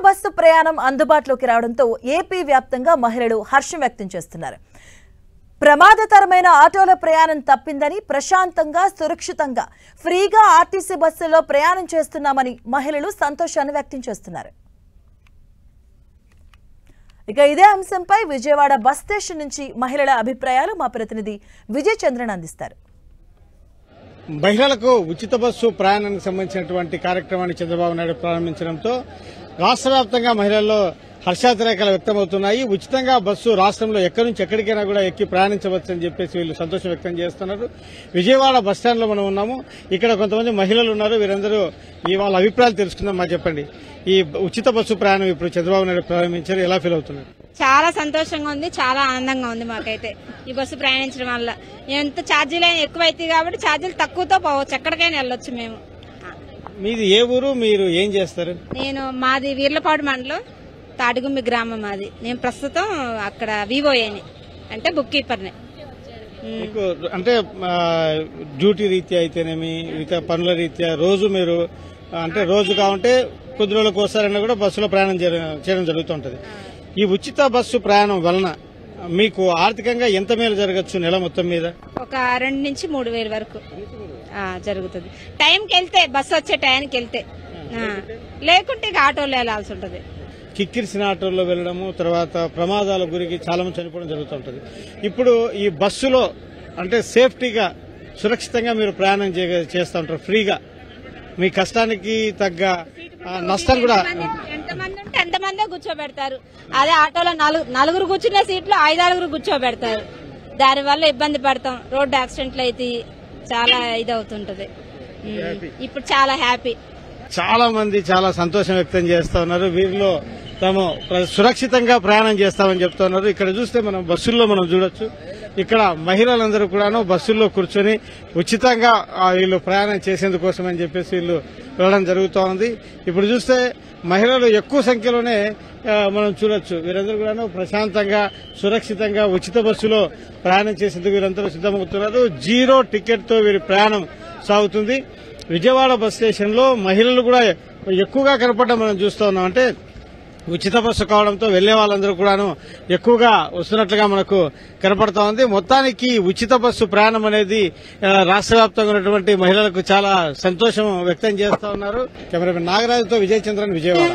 Bus ప్రయాణం అందుబాటులోకి రావడంతో ఏపీ వ్యాప్తంగా మహిళలు హర్షం వ్యక్తం చేస్తున్నారు. ప్రమాదకరమైన ఆటోల ప్రయాణం తప్పిందని, ప్రశాంతంగా సురక్షితంగా ఫ్రీగా ఆర్టీసీ బస్సుల్లో ప్రయాణం చేస్తున్నామని మహిళలు సంతోషాన్ని వ్యక్తం చేస్తున్నారు. ఇక ఇదే అంశంపై విజయవాడ బస్ స్టేషన్ నుంచి మహిళల అభిప్రాయాలు మా ప్రతినిధి విజయ్ చంద్రన్ అందిస్తారు. మహిళలకు ఉచిత బస్సు ప్రయాణానికి సంబంధించినటువంటి కార్యక్రమాన్ని చంద్రబాబు నాయుడు ప్రారంభించడంతో రాష్ట్ర వ్యాప్తంగా మహిళల్లో హర్షాతిరేకాలు వ్యక్తమవుతున్నాయి. ఉచితంగా బస్సు రాష్ట్రంలో ఎక్కడి నుంచి ఎక్కడికైనా కూడా ఎక్కి ప్రయాణించవచ్చని చెప్పేసి వీళ్ళు సంతోషం వ్యక్తం చేస్తున్నారు. విజయవాడ బస్టాండ్ లో మనం ఉన్నాము. ఇక్కడ కొంతమంది మహిళలు ఉన్నారు. వీరందరూ వాళ్ళ అభిప్రాయాలు తెలుసుకుందాం. మా చెప్పండి, ఈ ఉచిత బస్సు ప్రయాణం ఇప్పుడు చంద్రబాబు నాయుడు ప్రారంభించారు, ఎలా ఫీల్ అవుతున్నారు? చాలా సంతోషంగా ఉంది, చాలా ఆనందంగా ఉంది మాకైతే. ఈ బస్సు ప్రయాణించడం వల్ల ఎంత ఛార్జీలు ఎక్కువ అవుతాయి కాబట్టి ఛార్జీలు తక్కువతో పోవచ్చు, ఎక్కడికైనా వెళ్ళొచ్చు. మేము మీది ఏ ఊరు, మీరు ఏం చేస్తారు? మాది వీర్లపాడు మండలం, తాటిగుమ్మి గ్రామం మాది. నేను ప్రస్తుతం అక్కడ వివోఏని అంటే బుక్ కీపర్ని. అంటే డ్యూటీ రీత్యా అయితేనేమి, ఇతర పనుల రీత్యా రోజు మీరు అంటే రోజు కావంటే కొద్ది రోజులకు ఒకసారైనా కూడా బస్సులో ప్రయాణం చేయడం జరుగుతుంటది. ఈ ఉచిత బస్సు ప్రయాణం వలన మీకు ఆర్థికంగా ఎంత మేలు జరగచ్చు నెల మొత్తం మీద? ఒక 2 నుంచి 3 వేల వరకు జరుగుతుంది. టైంకి వెళ్తే, బస్సు వచ్చే టైంకి వెళ్తే, లేకుంటే ఇక ఆటోలో వెళ్లాల్సి ఉంటుంది. కిక్కిరిసిన ఆటోల్లో వెళ్లడము, తర్వాత ప్రమాదాల గురికి చాలా మంది చనిపోవడం జరుగుతుంటది. ఇప్పుడు ఈ బస్సులో అంటే సేఫ్టీగా సురక్షితంగా మీరు ప్రయాణం చేస్తూ ఉంటారు ఫ్రీగా. మీ కష్టానికి తగ్గ నష్టం కూడా ఎంతమంది ఉంటే ఎంతమందే కూర్చోబెడతారు. అదే ఆటోలో నలుగురు కూర్చున్న సీట్లో 5-6 కూర్చోబెడతారు. దానివల్ల ఇబ్బంది పడతాం. రోడ్డు యాక్సిడెంట్లు అయితే చాలా ఇదవుతుంటది. ఇప్పుడు చాలా హ్యాపీ. చాలా మంది చాలా సంతోషం వ్యక్తం చేస్తా ఉన్నారు. వీరిలో తాము సురక్షితంగా ప్రయాణం చేస్తామని చెప్తున్నారు. ఇక్కడ చూస్తే మనం బస్సుల్లో మనం చూడొచ్చు, ఇక్కడ మహిళలందరూ కూడాను బస్సుల్లో కూర్చొని ఉచితంగా వీళ్ళు ప్రయాణం చేసేందుకోసం అని చెప్పేసి వీళ్ళు వెళ్ళడం జరుగుతూ ఉంది. ఇప్పుడు చూస్తే మహిళలు ఎక్కువ సంఖ్యలోనే మనం చూడొచ్చు. వీరందరూ కూడాను ప్రశాంతంగా సురక్షితంగా ఉచిత బస్సులో ప్రయాణం చేసేందుకు వీరందరూ సిద్దమవుతున్నారు. 0 టికెట్ తో వీరి ప్రయాణం సాగుతుంది. విజయవాడ బస్ స్టేషన్ లో మహిళలు కూడా ఎక్కువగా కనపడడం మనం చూస్తూ ఉన్నాం. అంటే ఉచిత బస్సు కావడంతో వెళ్లే వాళ్ళందరూ కూడాను ఎక్కువగా వస్తున్నట్లుగా మనకు కనపడతా ఉంది. మొత్తానికి ఉచిత బస్సు ప్రయాణం అనేది రాష్ట్ర వ్యాప్తంగా ఉన్నటువంటి మహిళలకు చాలా సంతోషం వ్యక్తం చేస్తా ఉన్నారు. కెమెరామెన్ నాగరాజుతో విజయ్ చంద్రన్, విజయవాడ.